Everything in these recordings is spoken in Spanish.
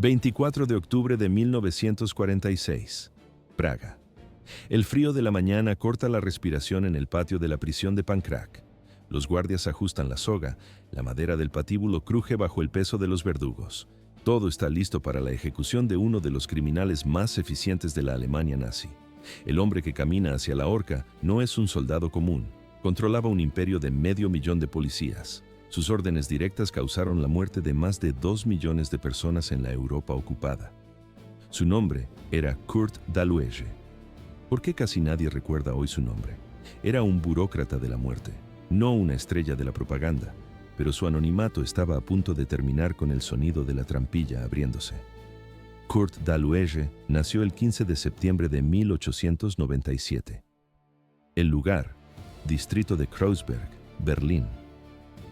24 de octubre de 1946. Praga. El frío de la mañana corta la respiración en el patio de la prisión de Pankráck. Los guardias ajustan la soga, la madera del patíbulo cruje bajo el peso de los verdugos. Todo está listo para la ejecución de uno de los criminales más eficientes de la Alemania nazi. El hombre que camina hacia la horca no es un soldado común. Controlaba un imperio de 500.000 de policías. Sus órdenes directas causaron la muerte de más de 2 millones de personas en la Europa ocupada. Su nombre era Kurt Daluege. ¿Por qué casi nadie recuerda hoy su nombre? Era un burócrata de la muerte, no una estrella de la propaganda, pero su anonimato estaba a punto de terminar con el sonido de la trampilla abriéndose. Kurt Daluege nació el 15 de septiembre de 1897. El lugar, distrito de Kreuzberg, Berlín.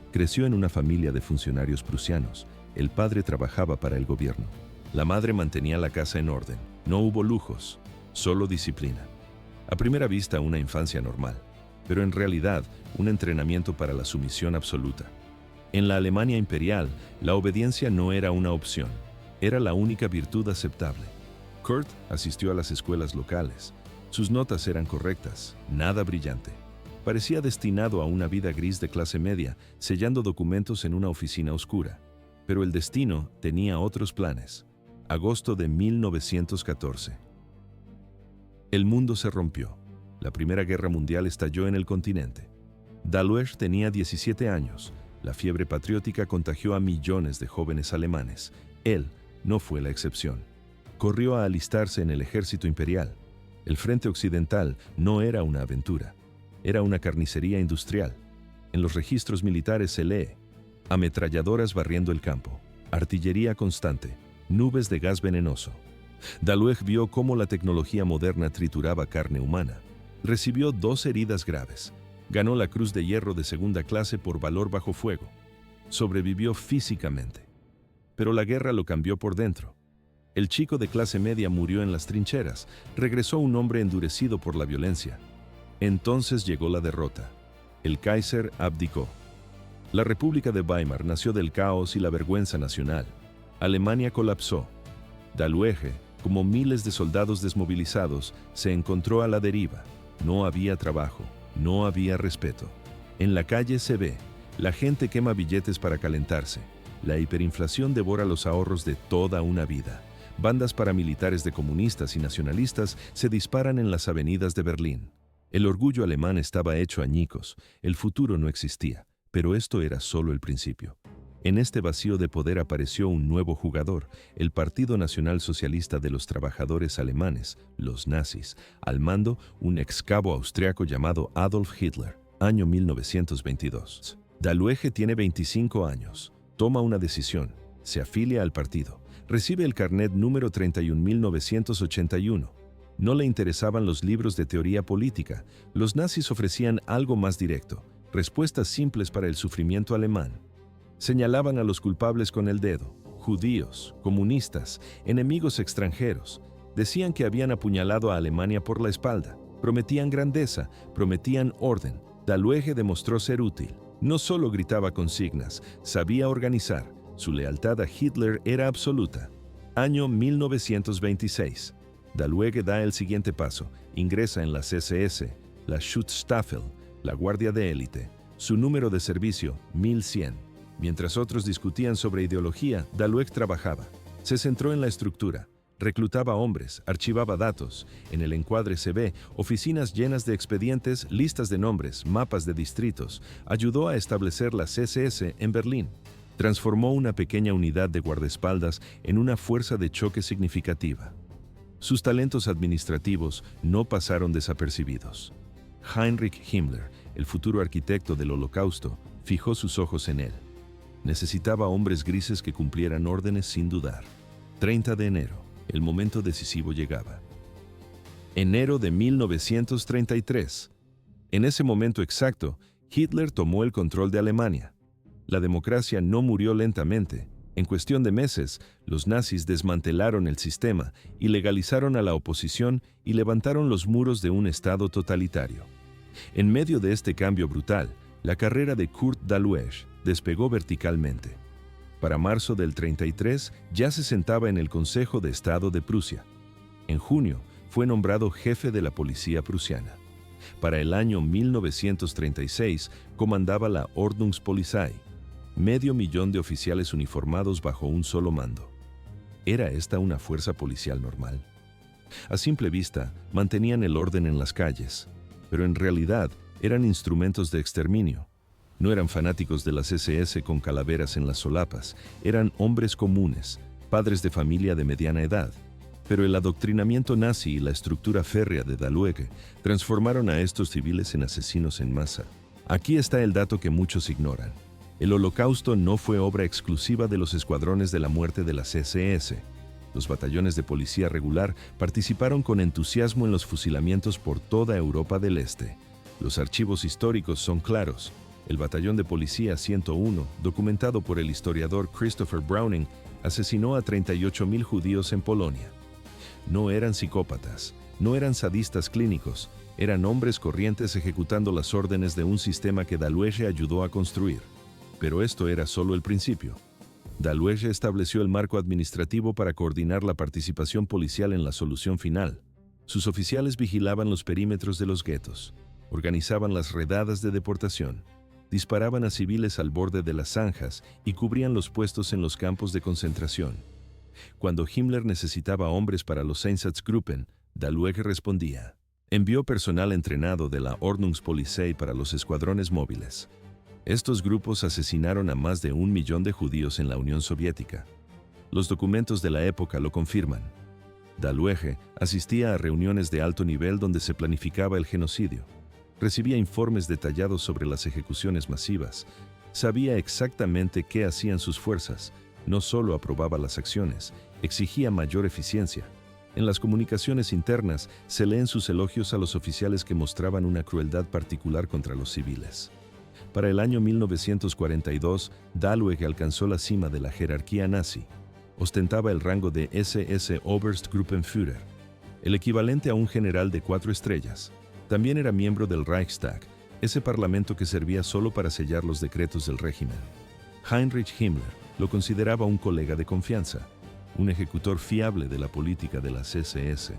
Creció en una familia de funcionarios prusianos. El padre trabajaba para el gobierno. La madre mantenía la casa en orden. No hubo lujos, solo disciplina. A primera vista, una infancia normal, pero en realidad, un entrenamiento para la sumisión absoluta. En la Alemania imperial, la obediencia no era una opción, era la única virtud aceptable. Kurt asistió a las escuelas locales. Sus notas eran correctas, nada brillante. Parecía destinado a una vida gris de clase media, sellando documentos en una oficina oscura. Pero el destino tenía otros planes. Agosto de 1914. El mundo se rompió. La Primera Guerra Mundial estalló en el continente. Daluege tenía 17 años. La fiebre patriótica contagió a millones de jóvenes alemanes. Él no fue la excepción. Corrió a alistarse en el ejército imperial. El frente occidental no era una aventura. Era una carnicería industrial. En los registros militares se lee: ametralladoras barriendo el campo, artillería constante, nubes de gas venenoso. Daluege vio cómo la tecnología moderna trituraba carne humana. Recibió 2 heridas graves. Ganó la Cruz de Hierro de segunda clase por valor bajo fuego. Sobrevivió físicamente. Pero la guerra lo cambió por dentro. El chico de clase media murió en las trincheras. Regresó un hombre endurecido por la violencia. Entonces llegó la derrota. El Kaiser abdicó. La República de Weimar nació del caos y la vergüenza nacional. Alemania colapsó. Daluege, como miles de soldados desmovilizados, se encontró a la deriva. No había trabajo, no había respeto. En la calle se ve, la gente quema billetes para calentarse. La hiperinflación devora los ahorros de toda una vida. Bandas paramilitares de comunistas y nacionalistas se disparan en las avenidas de Berlín. El orgullo alemán estaba hecho añicos, el futuro no existía, pero esto era solo el principio. En este vacío de poder apareció un nuevo jugador, el Partido Nacional Socialista de los Trabajadores Alemanes, los nazis, al mando un excabo austriaco llamado Adolf Hitler, año 1922. Daluege tiene 25 años, toma una decisión, se afilia al partido, recibe el carnet número 31.981. No le interesaban los libros de teoría política. Los nazis ofrecían algo más directo, respuestas simples para el sufrimiento alemán. Señalaban a los culpables con el dedo: judíos, comunistas, enemigos extranjeros. Decían que habían apuñalado a Alemania por la espalda. Prometían grandeza, prometían orden. Daluege demostró ser útil. No solo gritaba consignas, sabía organizar. Su lealtad a Hitler era absoluta. Año 1926. Daluege da el siguiente paso. Ingresa en las SS, la Schutzstaffel, la Guardia de Élite. Su número de servicio, 1100. Mientras otros discutían sobre ideología, Daluege trabajaba. Se centró en la estructura. Reclutaba hombres, archivaba datos. En el encuadre se ve oficinas llenas de expedientes, listas de nombres, mapas de distritos. Ayudó a establecer las SS en Berlín. Transformó una pequeña unidad de guardaespaldas en una fuerza de choque significativa. Sus talentos administrativos no pasaron desapercibidos. Heinrich Himmler, el futuro arquitecto del Holocausto, fijó sus ojos en él. Necesitaba hombres grises que cumplieran órdenes sin dudar. 30 de enero, el momento decisivo llegaba. Enero de 1933. En ese momento exacto, Hitler tomó el control de Alemania. La democracia no murió lentamente. En cuestión de meses, los nazis desmantelaron el sistema, ilegalizaron a la oposición y levantaron los muros de un Estado totalitario. En medio de este cambio brutal, la carrera de Kurt Daluege despegó verticalmente. Para marzo del 33 ya se sentaba en el Consejo de Estado de Prusia. En junio fue nombrado jefe de la policía prusiana. Para el año 1936 comandaba la Ordnungspolizei, 500.000 de oficiales uniformados bajo un solo mando. ¿Era esta una fuerza policial normal? A simple vista, mantenían el orden en las calles, pero en realidad eran instrumentos de exterminio. No eran fanáticos de las SS con calaveras en las solapas, eran hombres comunes, padres de familia de mediana edad. Pero el adoctrinamiento nazi y la estructura férrea de Dahlewege transformaron a estos civiles en asesinos en masa. Aquí está el dato que muchos ignoran. El Holocausto no fue obra exclusiva de los escuadrones de la muerte de las SS. Los batallones de policía regular participaron con entusiasmo en los fusilamientos por toda Europa del Este. Los archivos históricos son claros. El batallón de policía 101, documentado por el historiador Christopher Browning, asesinó a 38.000 judíos en Polonia. No eran psicópatas, no eran sadistas clínicos, eran hombres corrientes ejecutando las órdenes de un sistema que Dahlewege ayudó a construir. Pero esto era solo el principio. Dahlewege estableció el marco administrativo para coordinar la participación policial en la solución final. Sus oficiales vigilaban los perímetros de los guetos, organizaban las redadas de deportación, disparaban a civiles al borde de las zanjas y cubrían los puestos en los campos de concentración. Cuando Himmler necesitaba hombres para los Einsatzgruppen, Dahlewege respondía. Envió personal entrenado de la Ordnungspolizei para los escuadrones móviles. Estos grupos asesinaron a más de 1 millón de judíos en la Unión Soviética. Los documentos de la época lo confirman. Dahlewege asistía a reuniones de alto nivel donde se planificaba el genocidio. Recibía informes detallados sobre las ejecuciones masivas. Sabía exactamente qué hacían sus fuerzas. No solo aprobaba las acciones, exigía mayor eficiencia. En las comunicaciones internas se leen sus elogios a los oficiales que mostraban una crueldad particular contra los civiles. Para el año 1942, Dahlewege alcanzó la cima de la jerarquía nazi. Ostentaba el rango de SS Oberstgruppenführer, el equivalente a un general de 4 estrellas. También era miembro del Reichstag, ese parlamento que servía solo para sellar los decretos del régimen. Heinrich Himmler lo consideraba un colega de confianza, un ejecutor fiable de la política de las SS.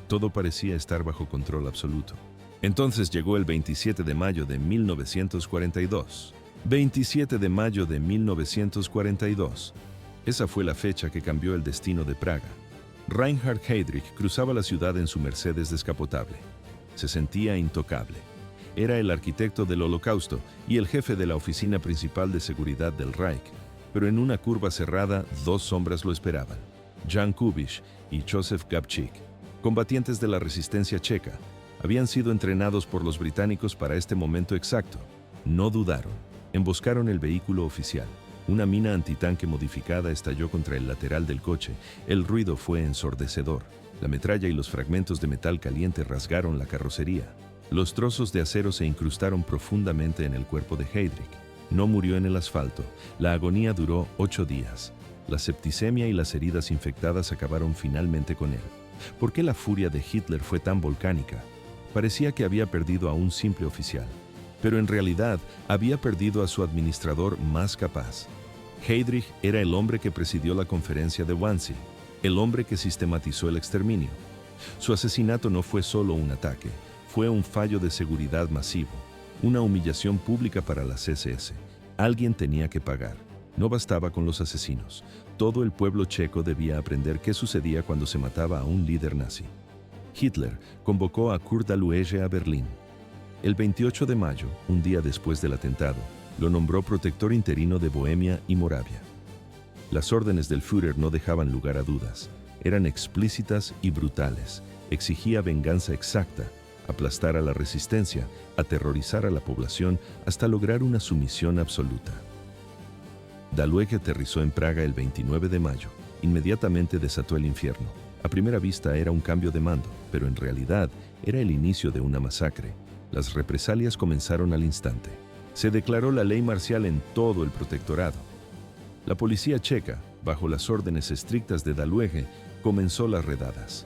Todo parecía estar bajo control absoluto. Entonces llegó el 27 de mayo de 1942. 27 de mayo de 1942. Esa fue la fecha que cambió el destino de Praga. Reinhard Heydrich cruzaba la ciudad en su Mercedes descapotable. Se sentía intocable. Era el arquitecto del Holocausto y el jefe de la oficina principal de seguridad del Reich, pero en una curva cerrada 2 sombras lo esperaban: Jan Kubiš y Josef Gabčík, combatientes de la resistencia checa. Habían sido entrenados por los británicos para este momento exacto. No dudaron. Emboscaron el vehículo oficial. Una mina antitanque modificada estalló contra el lateral del coche. El ruido fue ensordecedor. La metralla y los fragmentos de metal caliente rasgaron la carrocería. Los trozos de acero se incrustaron profundamente en el cuerpo de Heydrich. No murió en el asfalto. La agonía duró 8 días. La septicemia y las heridas infectadas acabaron finalmente con él. ¿Por qué la furia de Hitler fue tan volcánica? Parecía que había perdido a un simple oficial, pero en realidad había perdido a su administrador más capaz. Heydrich era el hombre que presidió la conferencia de Wannsee, el hombre que sistematizó el exterminio. Su asesinato no fue solo un ataque, fue un fallo de seguridad masivo, una humillación pública para las SS. Alguien tenía que pagar. No bastaba con los asesinos. Todo el pueblo checo debía aprender qué sucedía cuando se mataba a un líder nazi. Hitler convocó a Kurt Dahlewege a Berlín. El 28 de mayo, un día después del atentado, lo nombró protector interino de Bohemia y Moravia. Las órdenes del Führer no dejaban lugar a dudas. Eran explícitas y brutales. Exigía venganza exacta, aplastar a la resistencia, aterrorizar a la población hasta lograr una sumisión absoluta. Dahlewege aterrizó en Praga el 29 de mayo. Inmediatamente desató el infierno. A primera vista era un cambio de mando, pero en realidad era el inicio de una masacre. Las represalias comenzaron al instante. Se declaró la ley marcial en todo el protectorado. La policía checa, bajo las órdenes estrictas de Dahlewege, comenzó las redadas.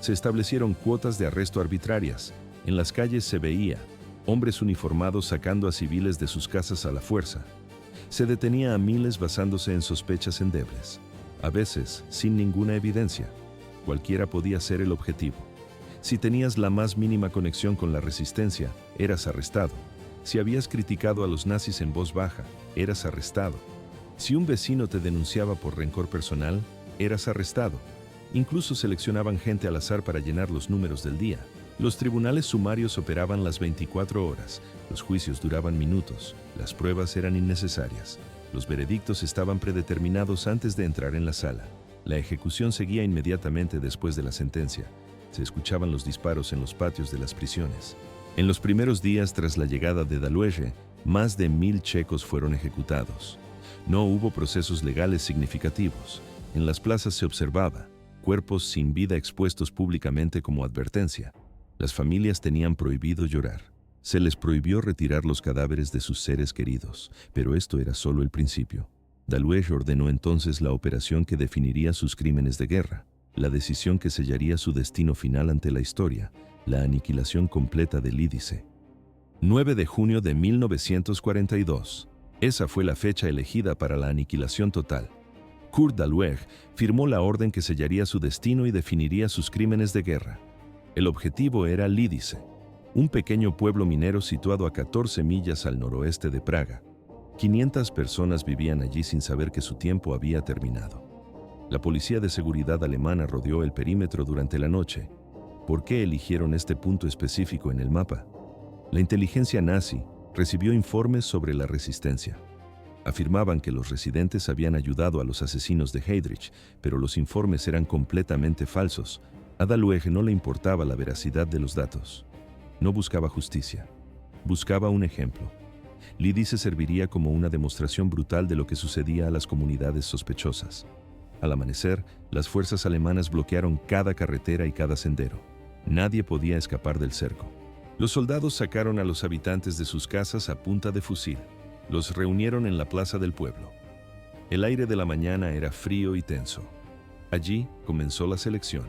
Se establecieron cuotas de arresto arbitrarias. En las calles se veía hombres uniformados sacando a civiles de sus casas a la fuerza. Se detenía a miles basándose en sospechas endebles, a veces sin ninguna evidencia. Cualquiera podía ser el objetivo. Si tenías la más mínima conexión con la resistencia, eras arrestado. Si habías criticado a los nazis en voz baja, eras arrestado. Si un vecino te denunciaba por rencor personal, eras arrestado. Incluso seleccionaban gente al azar para llenar los números del día. Los tribunales sumarios operaban las 24 horas, los juicios duraban minutos, las pruebas eran innecesarias. Los veredictos estaban predeterminados antes de entrar en la sala. La ejecución seguía inmediatamente después de la sentencia. Se escuchaban los disparos en los patios de las prisiones. En los primeros días tras la llegada de Daluege, más de 1000 checos fueron ejecutados. No hubo procesos legales significativos. En las plazas se observaba cuerpos sin vida expuestos públicamente como advertencia. Las familias tenían prohibido llorar. Se les prohibió retirar los cadáveres de sus seres queridos, pero esto era solo el principio. Daluege ordenó entonces la operación que definiría sus crímenes de guerra, la decisión que sellaría su destino final ante la historia, la aniquilación completa de Lídice. 9 de junio de 1942. Esa fue la fecha elegida para la aniquilación total. Kurt Daluege firmó la orden que sellaría su destino y definiría sus crímenes de guerra. El objetivo era Lídice, un pequeño pueblo minero situado a 14 millas al noroeste de Praga. 500 personas vivían allí sin saber que su tiempo había terminado. La policía de seguridad alemana rodeó el perímetro durante la noche. ¿Por qué eligieron este punto específico en el mapa? La inteligencia nazi recibió informes sobre la resistencia. Afirmaban que los residentes habían ayudado a los asesinos de Heydrich, pero los informes eran completamente falsos. A Daluege no le importaba la veracidad de los datos. No buscaba justicia. Buscaba un ejemplo. Lídice serviría como una demostración brutal de lo que sucedía a las comunidades sospechosas. Al amanecer, las fuerzas alemanas bloquearon cada carretera y cada sendero. Nadie podía escapar del cerco. Los soldados sacaron a los habitantes de sus casas a punta de fusil. Los reunieron en la plaza del pueblo. El aire de la mañana era frío y tenso. Allí comenzó la selección.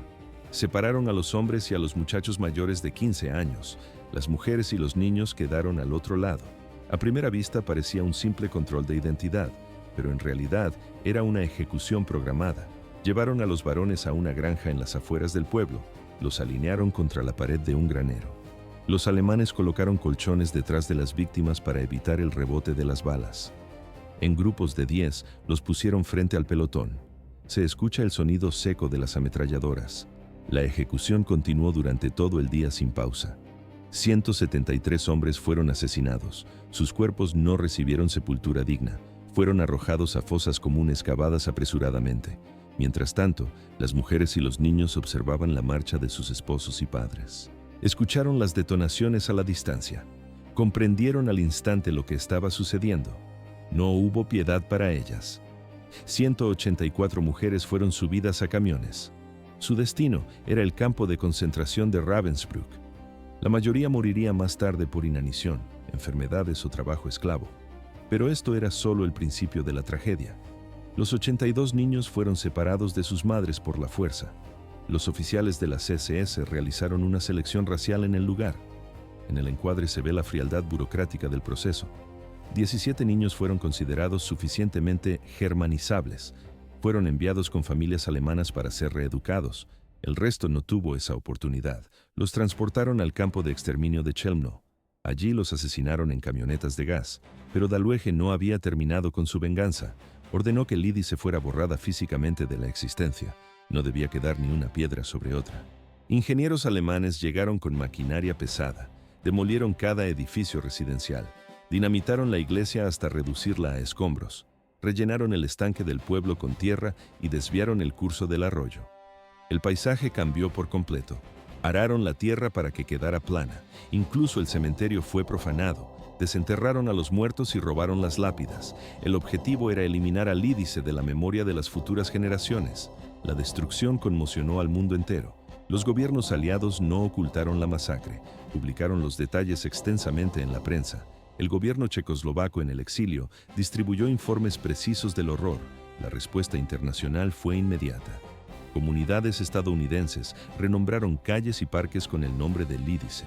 Separaron a los hombres y a los muchachos mayores de 15 años. Las mujeres y los niños quedaron al otro lado. A primera vista parecía un simple control de identidad, pero en realidad era una ejecución programada. Llevaron a los varones a una granja en las afueras del pueblo. Los alinearon contra la pared de un granero. Los alemanes colocaron colchones detrás de las víctimas para evitar el rebote de las balas. En grupos de 10 los pusieron frente al pelotón. Se escucha el sonido seco de las ametralladoras. La ejecución continuó durante todo el día sin pausa. 173 hombres fueron asesinados. Sus cuerpos no recibieron sepultura digna. Fueron arrojados a fosas comunes cavadas apresuradamente. Mientras tanto, las mujeres y los niños observaban la marcha de sus esposos y padres. Escucharon las detonaciones a la distancia. Comprendieron al instante lo que estaba sucediendo. No hubo piedad para ellas. 184 mujeres fueron subidas a camiones. Su destino era el campo de concentración de Ravensbrück. La mayoría moriría más tarde por inanición, enfermedades o trabajo esclavo. Pero esto era solo el principio de la tragedia. Los 82 niños fueron separados de sus madres por la fuerza. Los oficiales de la SS realizaron una selección racial en el lugar. En el encuadre se ve la frialdad burocrática del proceso. 17 niños fueron considerados suficientemente germanizables. Fueron enviados con familias alemanas para ser reeducados. El resto no tuvo esa oportunidad. Los transportaron al campo de exterminio de Chelmno. Allí los asesinaron en camionetas de gas. Pero Daluege no había terminado con su venganza. Ordenó que Lídice fuera borrada físicamente de la existencia. No debía quedar ni una piedra sobre otra. Ingenieros alemanes llegaron con maquinaria pesada. Demolieron cada edificio residencial. Dinamitaron la iglesia hasta reducirla a escombros. Rellenaron el estanque del pueblo con tierra y desviaron el curso del arroyo. El paisaje cambió por completo. Araron la tierra para que quedara plana. Incluso el cementerio fue profanado. Desenterraron a los muertos y robaron las lápidas. El objetivo era eliminar a Lídice de la memoria de las futuras generaciones. La destrucción conmocionó al mundo entero. Los gobiernos aliados no ocultaron la masacre. Publicaron los detalles extensamente en la prensa. El gobierno checoslovaco en el exilio distribuyó informes precisos del horror. La respuesta internacional fue inmediata. Comunidades estadounidenses renombraron calles y parques con el nombre de Lídice.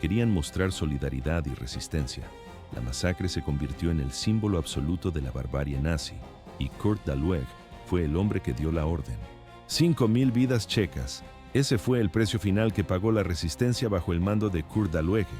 Querían mostrar solidaridad y resistencia. La masacre se convirtió en el símbolo absoluto de la barbarie nazi, y Kurt Daluege fue el hombre que dio la orden. 5.000 vidas checas. Ese fue el precio final que pagó la resistencia bajo el mando de Kurt Daluege.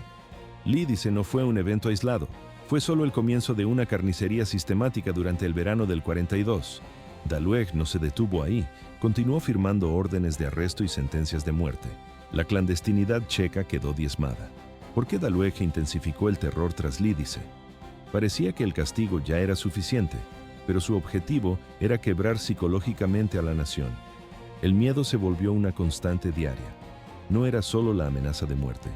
Lidice no fue un evento aislado, fue solo el comienzo de una carnicería sistemática durante el verano del 42. Daluege no se detuvo ahí, continuó firmando órdenes de arresto y sentencias de muerte. La clandestinidad checa quedó diezmada. ¿Por qué Daluege intensificó el terror tras Lidice? Parecía que el castigo ya era suficiente, pero su objetivo era quebrar psicológicamente a la nación. El miedo se volvió una constante diaria. No era solo la amenaza de muerte,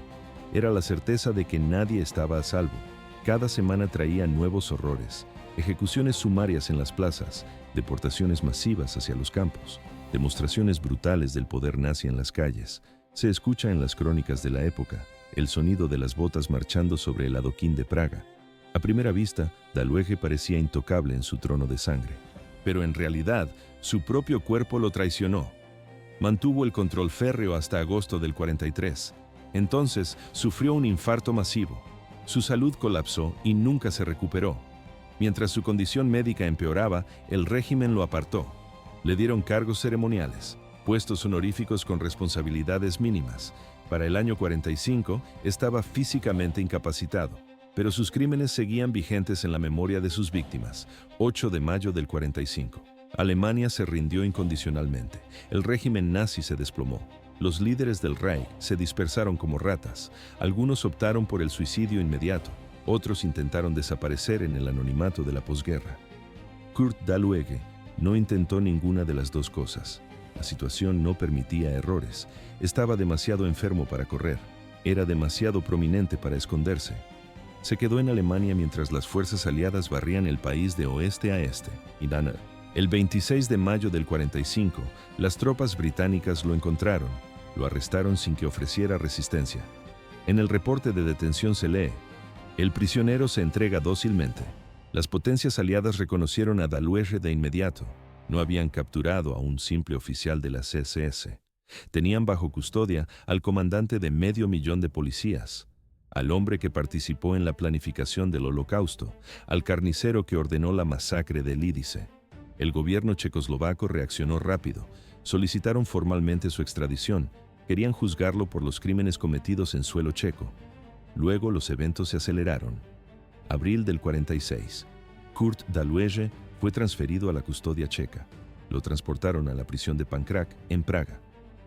era la certeza de que nadie estaba a salvo. Cada semana traía nuevos horrores, ejecuciones sumarias en las plazas, deportaciones masivas hacia los campos, demostraciones brutales del poder nazi en las calles. Se escucha en las crónicas de la época el sonido de las botas marchando sobre el adoquín de Praga. A primera vista, Daluege parecía intocable en su trono de sangre, pero en realidad su propio cuerpo lo traicionó. Mantuvo el control férreo hasta agosto del 43. Entonces sufrió un infarto masivo. Su salud colapsó y nunca se recuperó. Mientras su condición médica empeoraba, el régimen lo apartó. Le dieron cargos ceremoniales, puestos honoríficos con responsabilidades mínimas. Para el año 45 estaba físicamente incapacitado, pero sus crímenes seguían vigentes en la memoria de sus víctimas. 8 de mayo del 45. Alemania se rindió incondicionalmente. El régimen nazi se desplomó. Los líderes del Reich se dispersaron como ratas. Algunos optaron por el suicidio inmediato. Otros intentaron desaparecer en el anonimato de la posguerra. Kurt Daluege no intentó ninguna de las dos cosas. La situación no permitía errores. Estaba demasiado enfermo para correr. Era demasiado prominente para esconderse. Se quedó en Alemania mientras las fuerzas aliadas barrían el país de oeste a este. Y el 26 de mayo del 45, las tropas británicas lo encontraron. Lo arrestaron sin que ofreciera resistencia. En el reporte de detención se lee: el prisionero se entrega dócilmente. Las potencias aliadas reconocieron a Daluege de inmediato. No habían capturado a un simple oficial de las SS. Tenían bajo custodia al comandante de 500.000 de policías, al hombre que participó en la planificación del Holocausto, al carnicero que ordenó la masacre de Lidice. El gobierno checoslovaco reaccionó rápido. Solicitaron formalmente su extradición. Querían juzgarlo por los crímenes cometidos en suelo checo. Luego los eventos se aceleraron. Abril del 46. Kurt Daluege fue transferido a la custodia checa. Lo transportaron a la prisión de Pankrak, en Praga.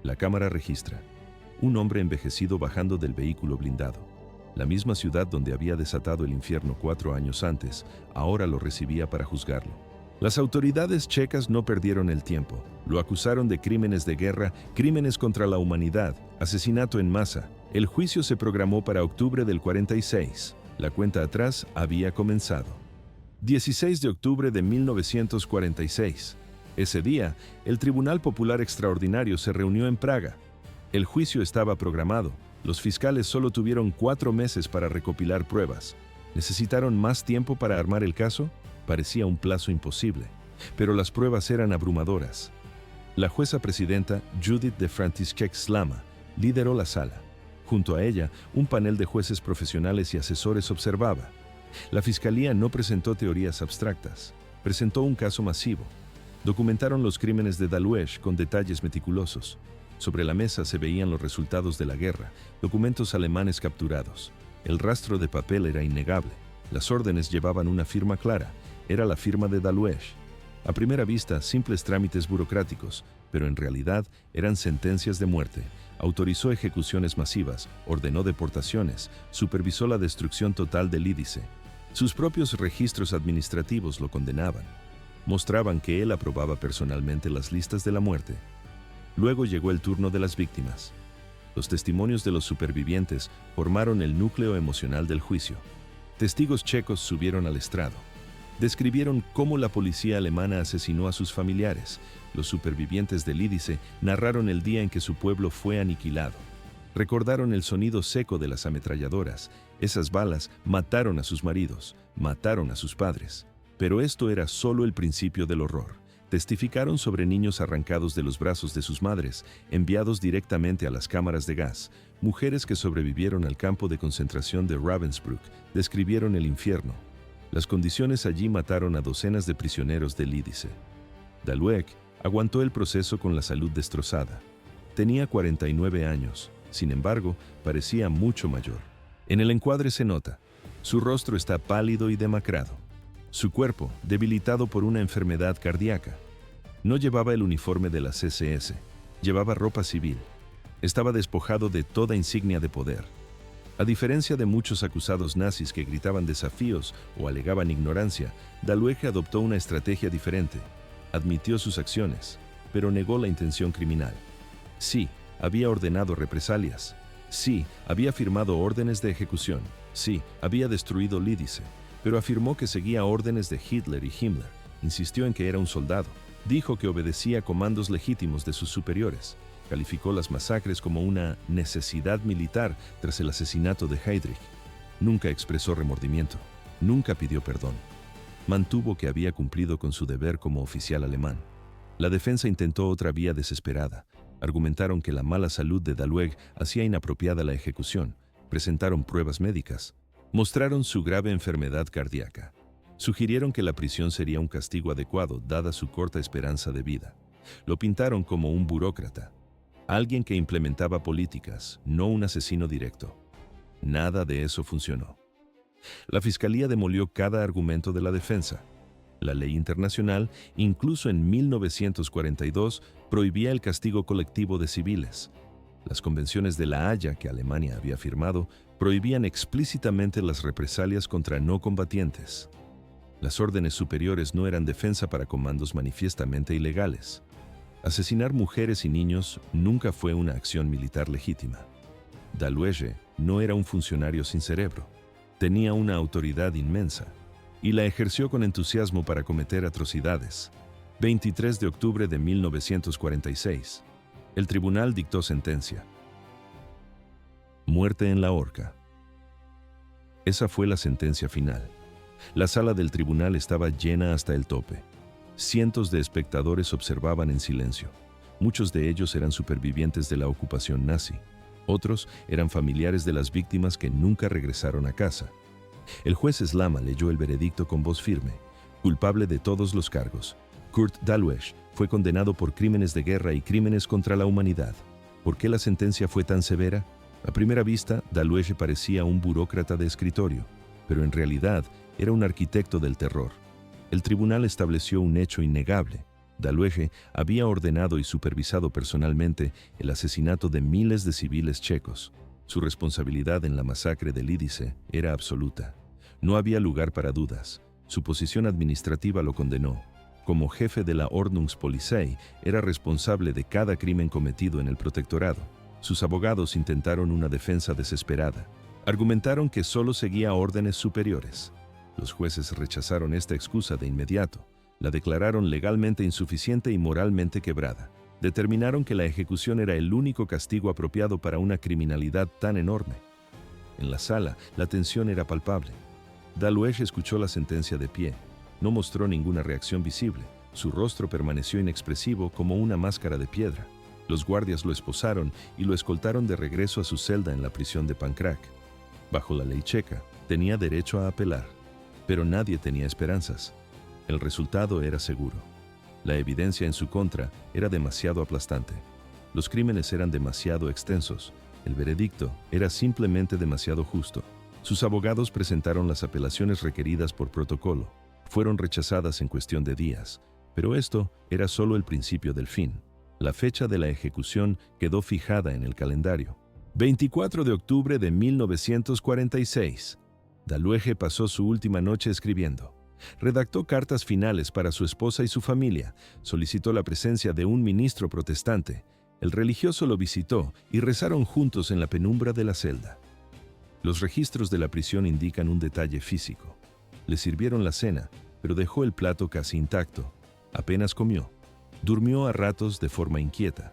La cámara registra: un hombre envejecido bajando del vehículo blindado. La misma ciudad donde había desatado el infierno 4 años antes, ahora lo recibía para juzgarlo. Las autoridades checas no perdieron el tiempo. Lo acusaron de crímenes de guerra, crímenes contra la humanidad, asesinato en masa. El juicio se programó para octubre del 46. La cuenta atrás había comenzado. 16 de octubre de 1946. Ese día, el Tribunal Popular Extraordinario se reunió en Praga. El juicio estaba programado. Los fiscales solo tuvieron 4 meses para recopilar pruebas. ¿Necesitaron más tiempo para armar el caso? Parecía un plazo imposible, pero las pruebas eran abrumadoras. La jueza presidenta, Judith de František Slama, lideró la sala. Junto a ella, un panel de jueces profesionales y asesores observaba. La fiscalía no presentó teorías abstractas, presentó un caso masivo. Documentaron los crímenes de Daluege con detalles meticulosos. Sobre la mesa se veían los resultados de la guerra, documentos alemanes capturados. El rastro de papel era innegable. Las órdenes llevaban una firma clara. Era la firma de Daluege. A primera vista, simples trámites burocráticos, pero en realidad eran sentencias de muerte. Autorizó ejecuciones masivas, ordenó deportaciones, supervisó la destrucción total de Lidice. Sus propios registros administrativos lo condenaban. Mostraban que él aprobaba personalmente las listas de la muerte. Luego llegó el turno de las víctimas. Los testimonios de los supervivientes formaron el núcleo emocional del juicio. Testigos checos subieron al estrado. Describieron cómo la policía alemana asesinó a sus familiares. Los supervivientes de Lidice narraron el día en que su pueblo fue aniquilado. Recordaron el sonido seco de las ametralladoras. Esas balas mataron a sus maridos, mataron a sus padres. Pero esto era solo el principio del horror. Testificaron sobre niños arrancados de los brazos de sus madres, enviados directamente a las cámaras de gas. Mujeres que sobrevivieron al campo de concentración de Ravensbrück describieron el infierno. Las condiciones allí mataron a docenas de prisioneros de Lidice. Daluege aguantó el proceso con la salud destrozada. Tenía 49 años, sin embargo, parecía mucho mayor. En el encuadre se nota, su rostro está pálido y demacrado. Su cuerpo, debilitado por una enfermedad cardíaca. No llevaba el uniforme de la CSS, llevaba ropa civil. Estaba despojado de toda insignia de poder. A diferencia de muchos acusados nazis que gritaban desafíos o alegaban ignorancia, Daluege adoptó una estrategia diferente. Admitió sus acciones, pero negó la intención criminal. Sí, había ordenado represalias. Sí, había firmado órdenes de ejecución. Sí, había destruido Lidice, pero afirmó que seguía órdenes de Hitler y Himmler. Insistió en que era un soldado. Dijo que obedecía comandos legítimos de sus superiores. Calificó las masacres como una necesidad militar tras el asesinato de Heydrich. Nunca expresó remordimiento. Nunca pidió perdón. Mantuvo que había cumplido con su deber como oficial alemán. La defensa intentó otra vía desesperada. Argumentaron que la mala salud de Daluege hacía inapropiada la ejecución. Presentaron pruebas médicas. Mostraron su grave enfermedad cardíaca. Sugirieron que la prisión sería un castigo adecuado dada su corta esperanza de vida. Lo pintaron como un burócrata. Alguien que implementaba políticas, no un asesino directo. Nada de eso funcionó. La fiscalía demolió cada argumento de la defensa. La ley internacional, incluso en 1942, prohibía el castigo colectivo de civiles. Las convenciones de La Haya, que Alemania había firmado, prohibían explícitamente las represalias contra no combatientes. Las órdenes superiores no eran defensa para comandos manifiestamente ilegales. Asesinar mujeres y niños nunca fue una acción militar legítima. Daluege no era un funcionario sin cerebro. Tenía una autoridad inmensa y la ejerció con entusiasmo para cometer atrocidades. 23 de octubre de 1946. El tribunal dictó sentencia. Muerte en la horca. Esa fue la sentencia final. La sala del tribunal estaba llena hasta el tope. Cientos de espectadores observaban en silencio. Muchos de ellos eran supervivientes de la ocupación nazi. Otros eran familiares de las víctimas que nunca regresaron a casa. El juez Slama leyó el veredicto con voz firme. Culpable de todos los cargos, Kurt Daluege fue condenado por crímenes de guerra y crímenes contra la humanidad. ¿Por qué la sentencia fue tan severa? A primera vista, Daluege parecía un burócrata de escritorio, pero en realidad era un arquitecto del terror. El tribunal estableció un hecho innegable. Daluege había ordenado y supervisado personalmente el asesinato de miles de civiles checos. Su responsabilidad en la masacre de Lidice era absoluta. No había lugar para dudas. Su posición administrativa lo condenó. Como jefe de la Ordnungspolizei, era responsable de cada crimen cometido en el protectorado. Sus abogados intentaron una defensa desesperada. Argumentaron que solo seguía órdenes superiores. Los jueces rechazaron esta excusa de inmediato. La declararon legalmente insuficiente y moralmente quebrada. Determinaron que la ejecución era el único castigo apropiado para una criminalidad tan enorme. En la sala, la tensión era palpable. Daluege escuchó la sentencia de pie. No mostró ninguna reacción visible. Su rostro permaneció inexpresivo como una máscara de piedra. Los guardias lo esposaron y lo escoltaron de regreso a su celda en la prisión de Pankráck. Bajo la ley checa, tenía derecho a apelar, pero nadie tenía esperanzas. El resultado era seguro. La evidencia en su contra era demasiado aplastante. Los crímenes eran demasiado extensos. El veredicto era simplemente demasiado justo. Sus abogados presentaron las apelaciones requeridas por protocolo. Fueron rechazadas en cuestión de días, pero esto era solo el principio del fin. La fecha de la ejecución quedó fijada en el calendario. 24 de octubre de 1946. Daluege pasó su última noche escribiendo. Redactó cartas finales para su esposa y su familia. Solicitó la presencia de un ministro protestante. El religioso lo visitó y rezaron juntos en la penumbra de la celda. Los registros de la prisión indican un detalle físico. Le sirvieron la cena, pero dejó el plato casi intacto. Apenas comió. Durmió a ratos de forma inquieta.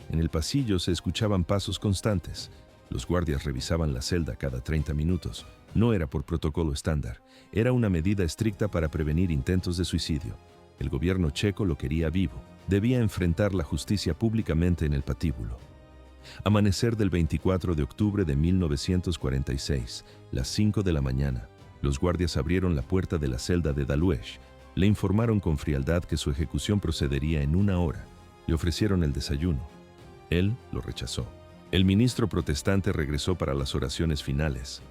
En el pasillo se escuchaban pasos constantes. Los guardias revisaban la celda cada 30 minutos. No era por protocolo estándar. Era una medida estricta para prevenir intentos de suicidio. El gobierno checo lo quería vivo. Debía enfrentar la justicia públicamente en el patíbulo. Amanecer del 24 de octubre de 1946, las 5 de la mañana, los guardias abrieron la puerta de la celda de Daluege. Le informaron con frialdad que su ejecución procedería en 1 hora. Le ofrecieron el desayuno. Él lo rechazó. El ministro protestante regresó para las oraciones finales.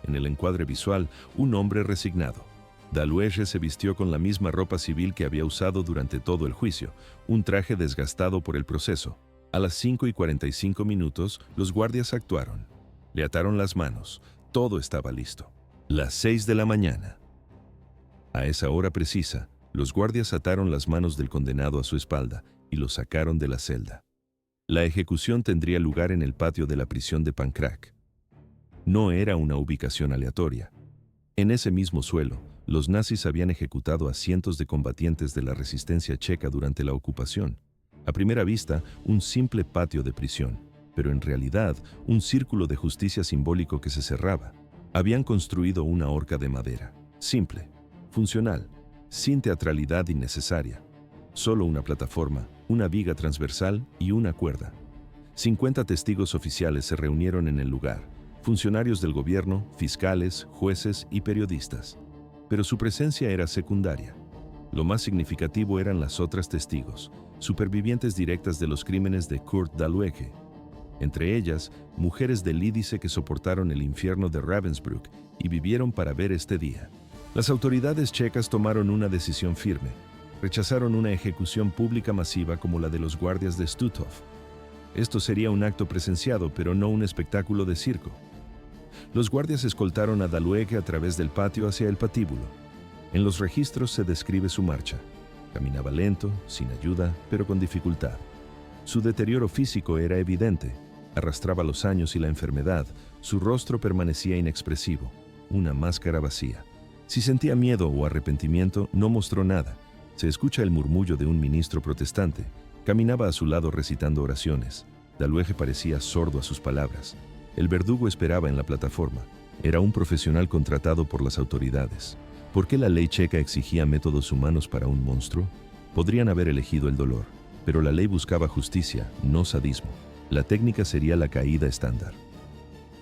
En el encuadre visual, un hombre resignado. Daluege se vistió con la misma ropa civil que había usado durante todo el juicio, un traje desgastado por el proceso. A las 5:45 los guardias actuaron. Le ataron las manos. Todo estaba listo. Las 6 de la mañana. A esa hora precisa, los guardias ataron las manos del condenado a su espalda y lo sacaron de la celda. La ejecución tendría lugar en el patio de la prisión de Pankráck. No era una ubicación aleatoria. En ese mismo suelo, los nazis habían ejecutado a cientos de combatientes de la resistencia checa durante la ocupación. A primera vista, un simple patio de prisión, pero en realidad un círculo de justicia simbólico que se cerraba. Habían construido una horca de madera, simple, funcional, sin teatralidad innecesaria. Solo una plataforma, una viga transversal y una cuerda. 50 testigos oficiales se reunieron en el lugar, funcionarios del gobierno, fiscales, jueces y periodistas. Pero su presencia era secundaria. Lo más significativo eran las otras testigos, supervivientes directas de los crímenes de Kurt Daluege. Entre ellas, mujeres del Lídice que soportaron el infierno de Ravensbrück y vivieron para ver este día. Las autoridades checas tomaron una decisión firme. Rechazaron una ejecución pública masiva como la de los guardias de Stutthof. Esto sería un acto presenciado, pero no un espectáculo de circo. Los guardias escoltaron a Daluege a través del patio hacia el patíbulo. En los registros se describe su marcha. Caminaba lento, sin ayuda, pero con dificultad. Su deterioro físico era evidente. Arrastraba los años y la enfermedad. Su rostro permanecía inexpresivo, una máscara vacía. Si sentía miedo o arrepentimiento, no mostró nada. Se escucha el murmullo de un ministro protestante. Caminaba a su lado recitando oraciones. Daluege parecía sordo a sus palabras. El verdugo esperaba en la plataforma. Era un profesional contratado por las autoridades. ¿Por qué la ley checa exigía métodos humanos para un monstruo? Podrían haber elegido el dolor, pero la ley buscaba justicia, no sadismo. La técnica sería la caída estándar,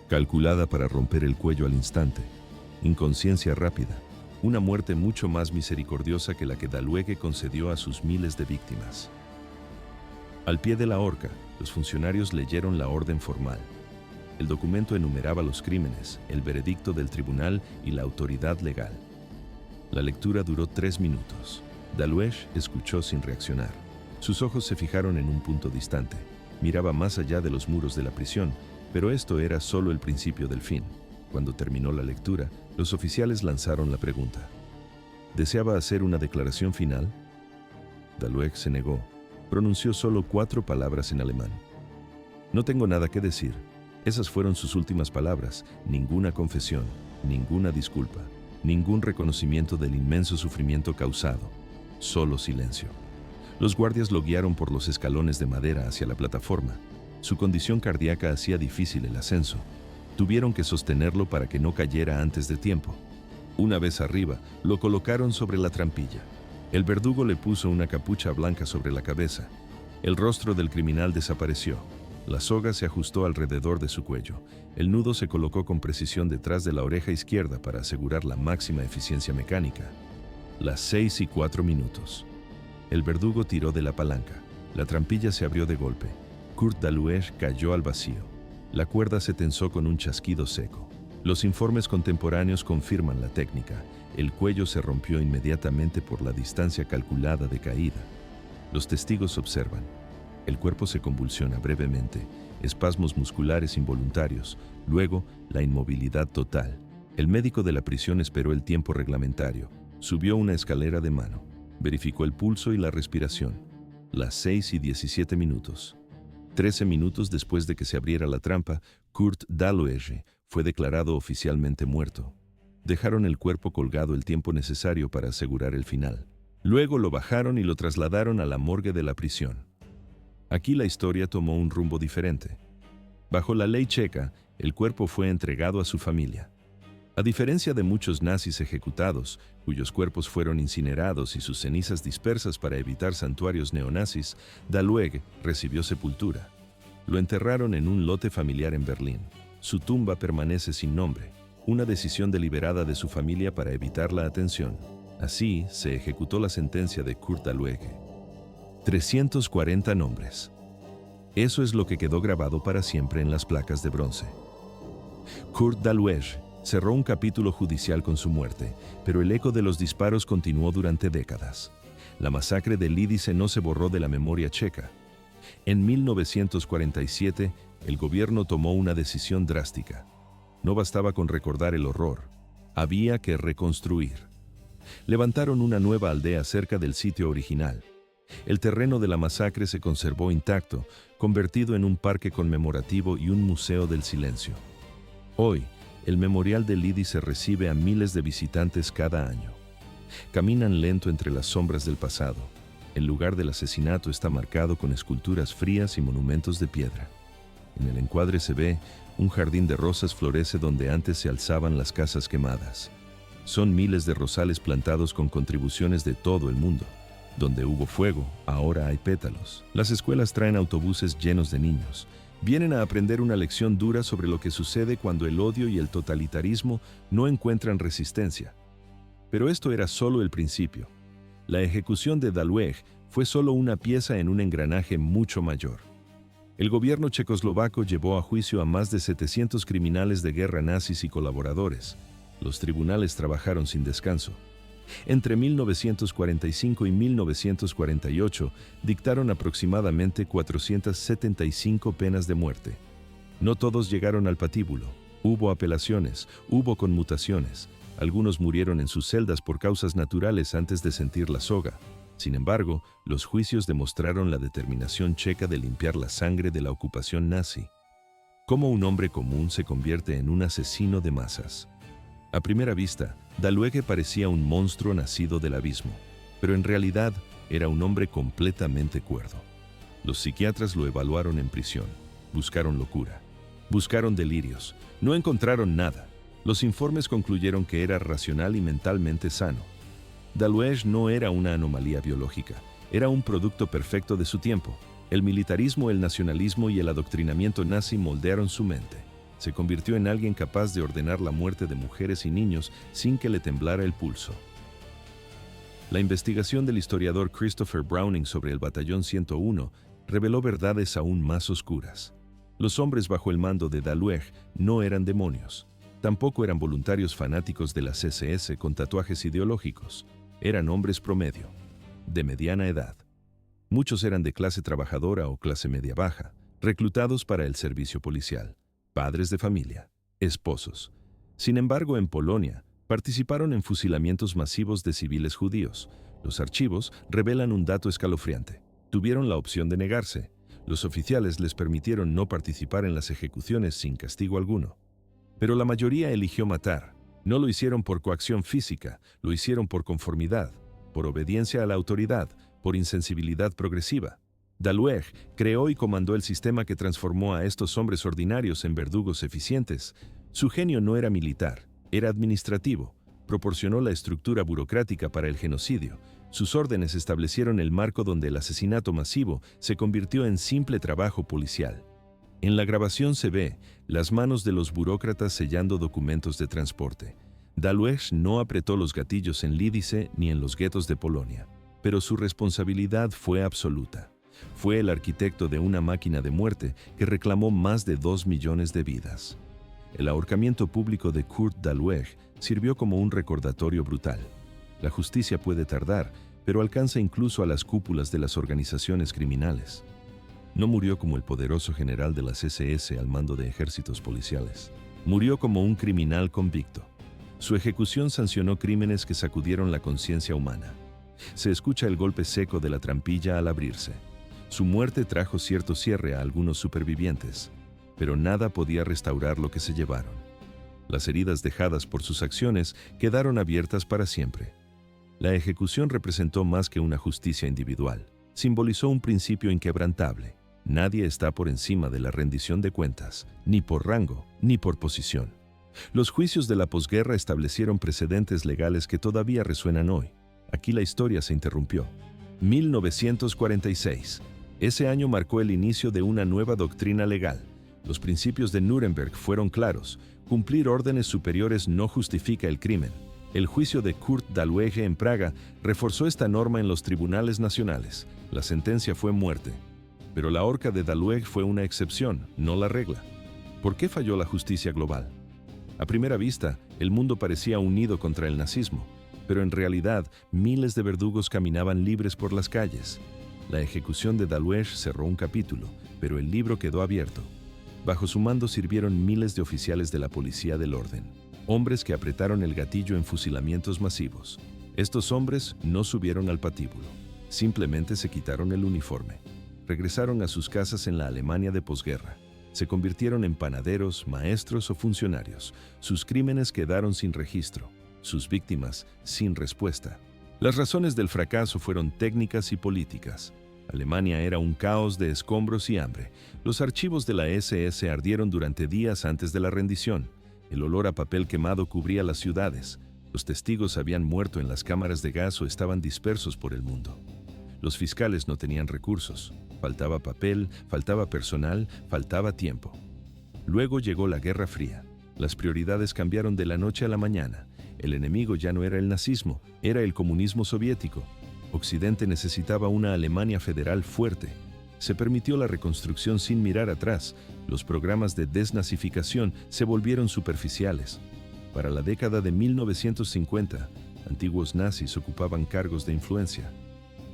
calculada para romper el cuello al instante. Inconsciencia rápida, una muerte mucho más misericordiosa que la que Daluege concedió a sus miles de víctimas. Al pie de la horca, los funcionarios leyeron la orden formal. El documento enumeraba los crímenes, el veredicto del tribunal y la autoridad legal. La lectura duró 3 minutos. Daluege escuchó sin reaccionar. Sus ojos se fijaron en un punto distante. Miraba más allá de los muros de la prisión, pero esto era solo el principio del fin. Cuando terminó la lectura, los oficiales lanzaron la pregunta. ¿Deseaba hacer una declaración final? Daluege se negó. Pronunció solo 4 palabras en alemán. No tengo nada que decir. Esas fueron sus últimas palabras. Ninguna confesión, ninguna disculpa, ningún reconocimiento del inmenso sufrimiento causado. Solo silencio. Los guardias lo guiaron por los escalones de madera hacia la plataforma. Su condición cardíaca hacía difícil el ascenso. Tuvieron que sostenerlo para que no cayera antes de tiempo. Una vez arriba, lo colocaron sobre la trampilla. El verdugo le puso una capucha blanca sobre la cabeza. El rostro del criminal desapareció. La soga se ajustó alrededor de su cuello. El nudo se colocó con precisión detrás de la oreja izquierda para asegurar la máxima eficiencia mecánica. Las 6:04. El verdugo tiró de la palanca. La trampilla se abrió de golpe. Kurt Daluege cayó al vacío. La cuerda se tensó con un chasquido seco. Los informes contemporáneos confirman la técnica. El cuello se rompió inmediatamente por la distancia calculada de caída. Los testigos observan. El cuerpo se convulsiona brevemente, espasmos musculares involuntarios, luego la inmovilidad total. El médico de la prisión esperó el tiempo reglamentario, subió una escalera de mano, verificó el pulso y la respiración. Las 6:17. 13 minutos después de que se abriera la trampa, Kurt Daluege fue declarado oficialmente muerto. Dejaron el cuerpo colgado el tiempo necesario para asegurar el final. Luego lo bajaron y lo trasladaron a la morgue de la prisión. Aquí la historia tomó un rumbo diferente. Bajo la ley checa, el cuerpo fue entregado a su familia. A diferencia de muchos nazis ejecutados, cuyos cuerpos fueron incinerados y sus cenizas dispersas para evitar santuarios neonazis, Daluege recibió sepultura. Lo enterraron en un lote familiar en Berlín. Su tumba permanece sin nombre, una decisión deliberada de su familia para evitar la atención. Así se ejecutó la sentencia de Kurt Daluege. 340 nombres. Eso es lo que quedó grabado para siempre en las placas de bronce. Kurt Daluege cerró un capítulo judicial con su muerte, pero el eco de los disparos continuó durante décadas. La masacre de Lidice no se borró de la memoria checa. En 1947, el gobierno tomó una decisión drástica. No bastaba con recordar el horror, había que reconstruir. Levantaron una nueva aldea cerca del sitio original. El terreno de la masacre se conservó intacto, convertido en un parque conmemorativo y un museo del silencio. Hoy, el memorial de Lidice recibe a miles de visitantes cada año. Caminan lento entre las sombras del pasado. El lugar del asesinato está marcado con esculturas frías y monumentos de piedra. En el encuadre se ve un jardín de rosas florece donde antes se alzaban las casas quemadas. Son miles de rosales plantados con contribuciones de todo el mundo. Donde hubo fuego, ahora hay pétalos. Las escuelas traen autobuses llenos de niños. Vienen a aprender una lección dura sobre lo que sucede cuando el odio y el totalitarismo no encuentran resistencia. Pero esto era solo el principio. La ejecución de Daluege fue solo una pieza en un engranaje mucho mayor. El gobierno checoslovaco llevó a juicio a más de 700 criminales de guerra nazis y colaboradores. Los tribunales trabajaron sin descanso. Entre 1945 y 1948 dictaron aproximadamente 475 penas de muerte. No todos llegaron al patíbulo. Hubo apelaciones, hubo conmutaciones. Algunos murieron en sus celdas por causas naturales antes de sentir la soga. Sin embargo, los juicios demostraron la determinación checa de limpiar la sangre de la ocupación nazi. ¿Cómo un hombre común se convierte en un asesino de masas? A primera vista, Daluege parecía un monstruo nacido del abismo, pero en realidad era un hombre completamente cuerdo. Los psiquiatras lo evaluaron en prisión, buscaron locura, buscaron delirios, no encontraron nada. Los informes concluyeron que era racional y mentalmente sano. Daluege no era una anomalía biológica, era un producto perfecto de su tiempo. El militarismo, el nacionalismo y el adoctrinamiento nazi moldearon su mente. Se convirtió en alguien capaz de ordenar la muerte de mujeres y niños sin que le temblara el pulso. La investigación del historiador Christopher Browning sobre el Batallón 101 reveló verdades aún más oscuras. Los hombres bajo el mando de Daluege no eran demonios. Tampoco eran voluntarios fanáticos de las SS con tatuajes ideológicos. Eran hombres promedio, de mediana edad. Muchos eran de clase trabajadora o clase media baja, reclutados para el servicio policial. Padres de familia, esposos. Sin embargo, en Polonia, participaron en fusilamientos masivos de civiles judíos. Los archivos revelan un dato escalofriante. Tuvieron la opción de negarse. Los oficiales les permitieron no participar en las ejecuciones sin castigo alguno. Pero la mayoría eligió matar. No lo hicieron por coacción física, lo hicieron por conformidad, por obediencia a la autoridad, por insensibilidad progresiva. Daluege creó y comandó el sistema que transformó a estos hombres ordinarios en verdugos eficientes. Su genio no era militar, era administrativo. Proporcionó la estructura burocrática para el genocidio. Sus órdenes establecieron el marco donde el asesinato masivo se convirtió en simple trabajo policial. En la grabación se ve las manos de los burócratas sellando documentos de transporte. Daluege no apretó los gatillos en Lidice ni en los guetos de Polonia, pero su responsabilidad fue absoluta. Fue el arquitecto de una máquina de muerte que reclamó más de 2 millones de vidas. El ahorcamiento público de Kurt Daluege sirvió como un recordatorio brutal. La justicia puede tardar, pero alcanza incluso a las cúpulas de las organizaciones criminales. No murió como el poderoso general de las SS al mando de ejércitos policiales. Murió como un criminal convicto. Su ejecución sancionó crímenes que sacudieron la conciencia humana. Se escucha el golpe seco de la trampilla al abrirse. Su muerte trajo cierto cierre a algunos supervivientes, pero nada podía restaurar lo que se llevaron. Las heridas dejadas por sus acciones quedaron abiertas para siempre. La ejecución representó más que una justicia individual. Simbolizó un principio inquebrantable. Nadie está por encima de la rendición de cuentas, ni por rango, ni por posición. Los juicios de la posguerra establecieron precedentes legales que todavía resuenan hoy. Aquí la historia se interrumpió. 1946. Ese año marcó el inicio de una nueva doctrina legal. Los principios de Nuremberg fueron claros. Cumplir órdenes superiores no justifica el crimen. El juicio de Kurt Daluege en Praga reforzó esta norma en los tribunales nacionales. La sentencia fue muerte. Pero la horca de Daluege fue una excepción, no la regla. ¿Por qué falló la justicia global? A primera vista, el mundo parecía unido contra el nazismo, pero en realidad miles de verdugos caminaban libres por las calles. La ejecución de Daluege cerró un capítulo, pero el libro quedó abierto. Bajo su mando sirvieron miles de oficiales de la policía del orden, hombres que apretaron el gatillo en fusilamientos masivos. Estos hombres no subieron al patíbulo, simplemente se quitaron el uniforme. Regresaron a sus casas en la Alemania de posguerra. Se convirtieron en panaderos, maestros o funcionarios. Sus crímenes quedaron sin registro, sus víctimas sin respuesta. Las razones del fracaso fueron técnicas y políticas. Alemania era un caos de escombros y hambre. Los archivos de la SS ardieron durante días antes de la rendición. El olor a papel quemado cubría las ciudades. Los testigos habían muerto en las cámaras de gas o estaban dispersos por el mundo. Los fiscales no tenían recursos. Faltaba papel, faltaba personal, faltaba tiempo. Luego llegó la Guerra Fría. Las prioridades cambiaron de la noche a la mañana. El enemigo ya no era el nazismo, era el comunismo soviético. Occidente necesitaba una Alemania federal fuerte. Se permitió la reconstrucción sin mirar atrás. Los programas de desnazificación se volvieron superficiales. Para la década de 1950, antiguos nazis ocupaban cargos de influencia.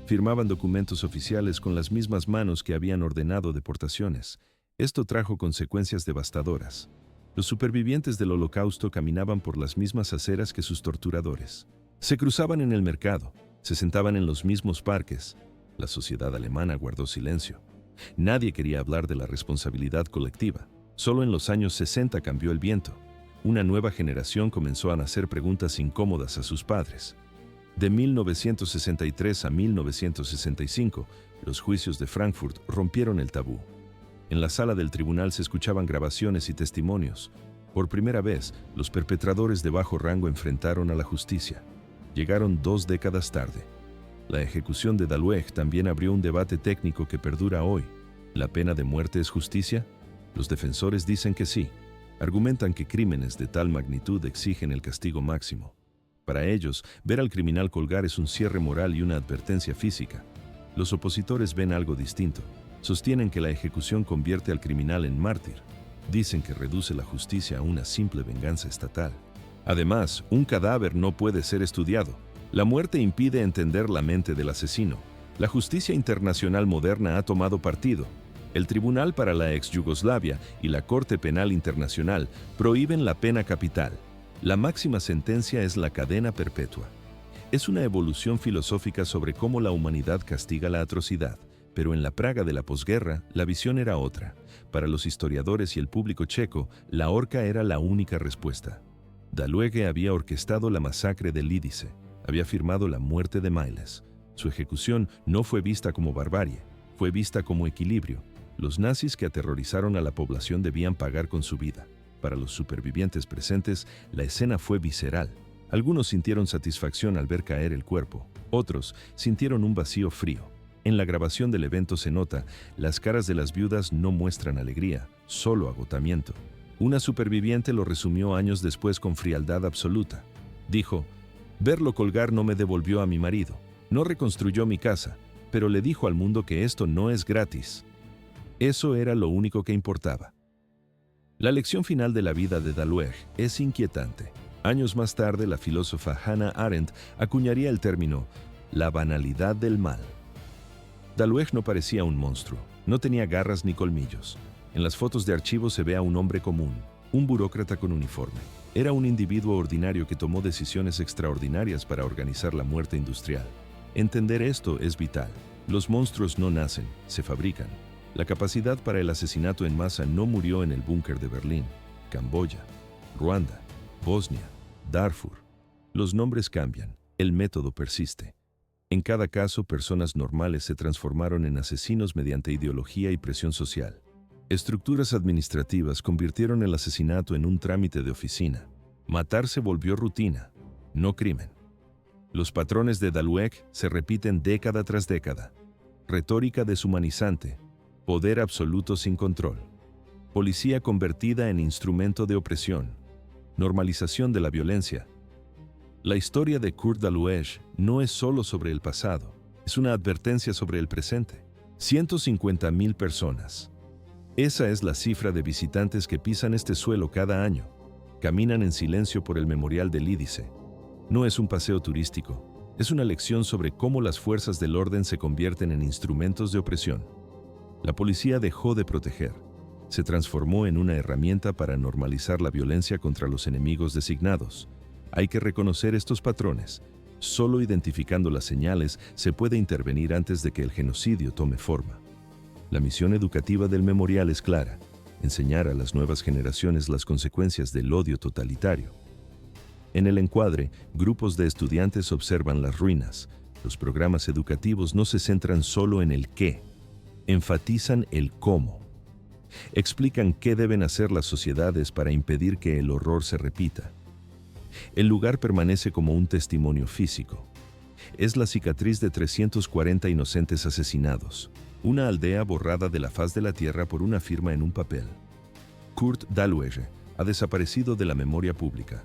Firmaban documentos oficiales con las mismas manos que habían ordenado deportaciones. Esto trajo consecuencias devastadoras. Los supervivientes del Holocausto caminaban por las mismas aceras que sus torturadores. Se cruzaban en el mercado, se sentaban en los mismos parques. La sociedad alemana guardó silencio. Nadie quería hablar de la responsabilidad colectiva. Solo en los años 60 cambió el viento. Una nueva generación comenzó a hacer preguntas incómodas a sus padres. De 1963 a 1965, los juicios de Frankfurt rompieron el tabú. En la sala del tribunal se escuchaban grabaciones y testimonios. Por primera vez, los perpetradores de bajo rango enfrentaron a la justicia. Llegaron 2 décadas tarde. La ejecución de Daluege también abrió un debate técnico que perdura hoy. ¿La pena de muerte es justicia? Los defensores dicen que sí. Argumentan que crímenes de tal magnitud exigen el castigo máximo. Para ellos, ver al criminal colgar es un cierre moral y una advertencia física. Los opositores ven algo distinto. Sostienen que la ejecución convierte al criminal en mártir. Dicen que reduce la justicia a una simple venganza estatal. Además, un cadáver no puede ser estudiado. La muerte impide entender la mente del asesino. La justicia internacional moderna ha tomado partido. El Tribunal para la Ex-Yugoslavia y la Corte Penal Internacional prohíben la pena capital. La máxima sentencia es la cadena perpetua. Es una evolución filosófica sobre cómo la humanidad castiga la atrocidad, pero en la Praga de la posguerra la visión era otra. Para los historiadores y el público checo, la horca era la única respuesta. Daluege había orquestado la masacre de Lidice, había firmado la muerte de Miles. Su ejecución no fue vista como barbarie, fue vista como equilibrio. Los nazis que aterrorizaron a la población debían pagar con su vida. Para los supervivientes presentes, la escena fue visceral. Algunos sintieron satisfacción al ver caer el cuerpo, otros sintieron un vacío frío. En la grabación del evento se nota, las caras de las viudas no muestran alegría, solo agotamiento. Una superviviente lo resumió años después con frialdad absoluta. Dijo, verlo colgar no me devolvió a mi marido, no reconstruyó mi casa, pero le dijo al mundo que esto no es gratis. Eso era lo único que importaba. La lección final de la vida de Daluege es inquietante. Años más tarde, la filósofa Hannah Arendt acuñaría el término la banalidad del mal. Daluege no parecía un monstruo, no tenía garras ni colmillos. En las fotos de archivo se ve a un hombre común, un burócrata con uniforme. Era un individuo ordinario que tomó decisiones extraordinarias para organizar la muerte industrial. Entender esto es vital. Los monstruos no nacen, se fabrican. La capacidad para el asesinato en masa no murió en el búnker de Berlín, Camboya, Ruanda, Bosnia, Darfur. Los nombres cambian, el método persiste. En cada caso, personas normales se transformaron en asesinos mediante ideología y presión social. Estructuras administrativas convirtieron el asesinato en un trámite de oficina. Matar se volvió rutina, no crimen. Los patrones de Daluege se repiten década tras década. Retórica deshumanizante, poder absoluto sin control, policía convertida en instrumento de opresión, normalización de la violencia. La historia de Kurt Daluege no es solo sobre el pasado, es una advertencia sobre el presente. 150.000 personas. Esa es la cifra de visitantes que pisan este suelo cada año. Caminan en silencio por el memorial del Lídice. No es un paseo turístico, es una lección sobre cómo las fuerzas del orden se convierten en instrumentos de opresión. La policía dejó de proteger, se transformó en una herramienta para normalizar la violencia contra los enemigos designados. Hay que reconocer estos patrones. Solo identificando las señales se puede intervenir antes de que el genocidio tome forma. La misión educativa del memorial es clara: enseñar a las nuevas generaciones las consecuencias del odio totalitario. En el encuadre, grupos de estudiantes observan las ruinas. Los programas educativos no se centran solo en el qué, enfatizan el cómo. Explican qué deben hacer las sociedades para impedir que el horror se repita. El lugar permanece como un testimonio físico. Es la cicatriz de 340 inocentes asesinados, una aldea borrada de la faz de la tierra por una firma en un papel. Kurt Daluege ha desaparecido de la memoria pública.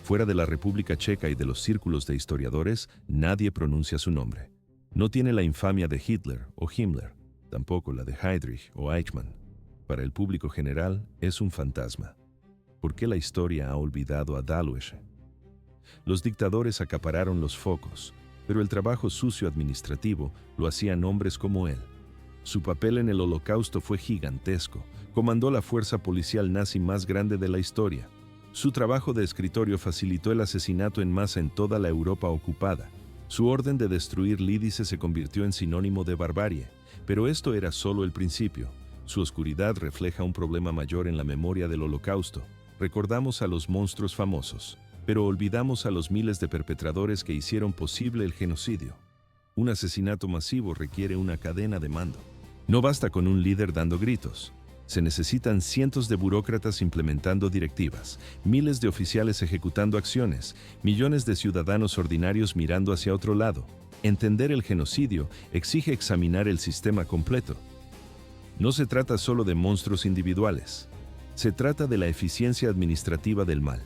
Fuera de la República Checa y de los círculos de historiadores, nadie pronuncia su nombre. No tiene la infamia de Hitler o Himmler, tampoco la de Heydrich o Eichmann. Para el público general, es un fantasma. ¿Por qué la historia ha olvidado a Daluege? Los dictadores acapararon los focos, pero el trabajo sucio administrativo lo hacían hombres como él. Su papel en el Holocausto fue gigantesco. Comandó la fuerza policial nazi más grande de la historia. Su trabajo de escritorio facilitó el asesinato en masa en toda la Europa ocupada. Su orden de destruir Lídice se convirtió en sinónimo de barbarie, pero esto era solo el principio. Su oscuridad refleja un problema mayor en la memoria del Holocausto. Recordamos a los monstruos famosos, pero olvidamos a los miles de perpetradores que hicieron posible el genocidio. Un asesinato masivo requiere una cadena de mando. No basta con un líder dando gritos. Se necesitan cientos de burócratas implementando directivas, miles de oficiales ejecutando acciones, millones de ciudadanos ordinarios mirando hacia otro lado. Entender el genocidio exige examinar el sistema completo. No se trata solo de monstruos individuales. Se trata de la eficiencia administrativa del mal.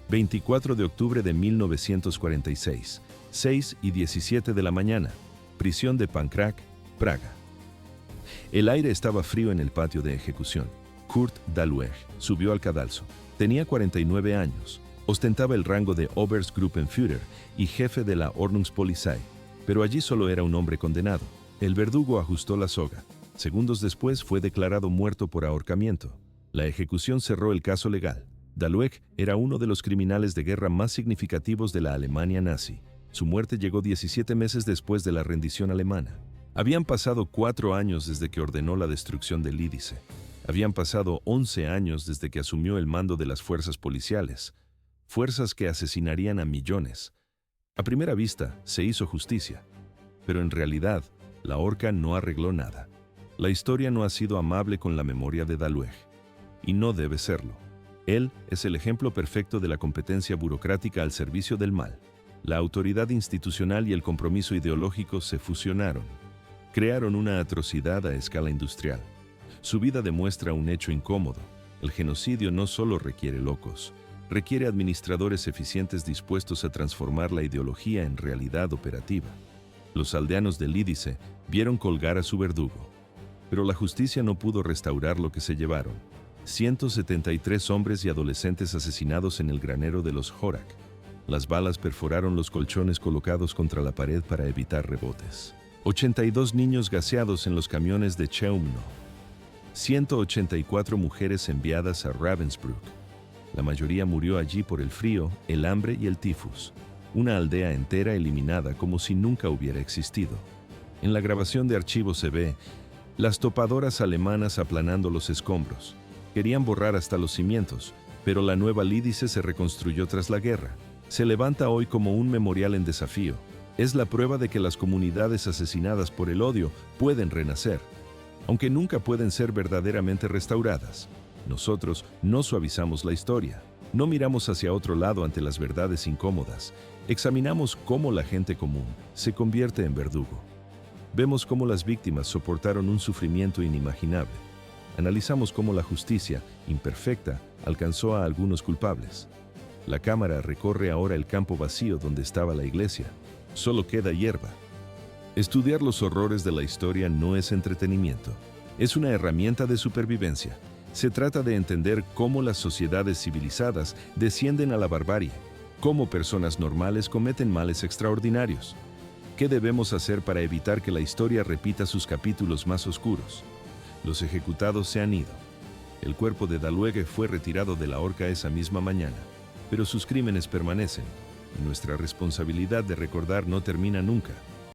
24 de octubre de 1946, 6:17 de la mañana, prisión de Pankráck, Praga. El aire estaba frío en el patio de ejecución. Kurt Daluege subió al cadalso. Tenía 49 años. Ostentaba el rango de Oberstgruppenführer y jefe de la Ordnungspolizei, pero allí solo era un hombre condenado. El verdugo ajustó la soga. Segundos después fue declarado muerto por ahorcamiento. La ejecución cerró el caso legal. Daluege era uno de los criminales de guerra más significativos de la Alemania nazi. Su muerte llegó 17 meses después de la rendición alemana. Habían pasado 4 años desde que ordenó la destrucción del Lídice. Habían pasado 11 años desde que asumió el mando de las fuerzas policiales, fuerzas que asesinarían a millones. A primera vista, se hizo justicia, pero en realidad, la horca no arregló nada. La historia no ha sido amable con la memoria de Daluege, y no debe serlo. Él es el ejemplo perfecto de la competencia burocrática al servicio del mal. La autoridad institucional y el compromiso ideológico se fusionaron. Crearon una atrocidad a escala industrial. Su vida demuestra un hecho incómodo. El genocidio no solo requiere locos, requiere administradores eficientes dispuestos a transformar la ideología en realidad operativa. Los aldeanos de Lídice vieron colgar a su verdugo, pero la justicia no pudo restaurar lo que se llevaron. 173 hombres y adolescentes asesinados en el granero de los Horak. Las balas perforaron los colchones colocados contra la pared para evitar rebotes. 82 niños gaseados en los camiones de Chełmno. 184 mujeres enviadas a Ravensbrück. La mayoría murió allí por el frío, el hambre y el tifus. Una aldea entera eliminada como si nunca hubiera existido. En la grabación de archivo se ve las topadoras alemanas aplanando los escombros. Querían borrar hasta los cimientos, pero la nueva Lídice se reconstruyó tras la guerra. Se levanta hoy como un memorial en desafío. Es la prueba de que las comunidades asesinadas por el odio pueden renacer. aunque nunca pueden ser verdaderamente restauradas. Nosotros no suavizamos la historia, no miramos hacia otro lado ante las verdades incómodas, examinamos cómo la gente común se convierte en verdugo. Vemos cómo las víctimas soportaron un sufrimiento inimaginable. Analizamos cómo la justicia, imperfecta, alcanzó a algunos culpables. La cámara recorre ahora el campo vacío donde estaba la iglesia. Solo queda hierba. Estudiar los horrores de la historia no es entretenimiento, es una herramienta de supervivencia. Se trata de entender cómo las sociedades civilizadas descienden a la barbarie, cómo personas normales cometen males extraordinarios. ¿Qué debemos hacer para evitar que la historia repita sus capítulos más oscuros? Los ejecutados se han ido. El cuerpo de Daluege fue retirado de la horca esa misma mañana, pero sus crímenes permanecen, y nuestra responsabilidad de recordar no termina nunca.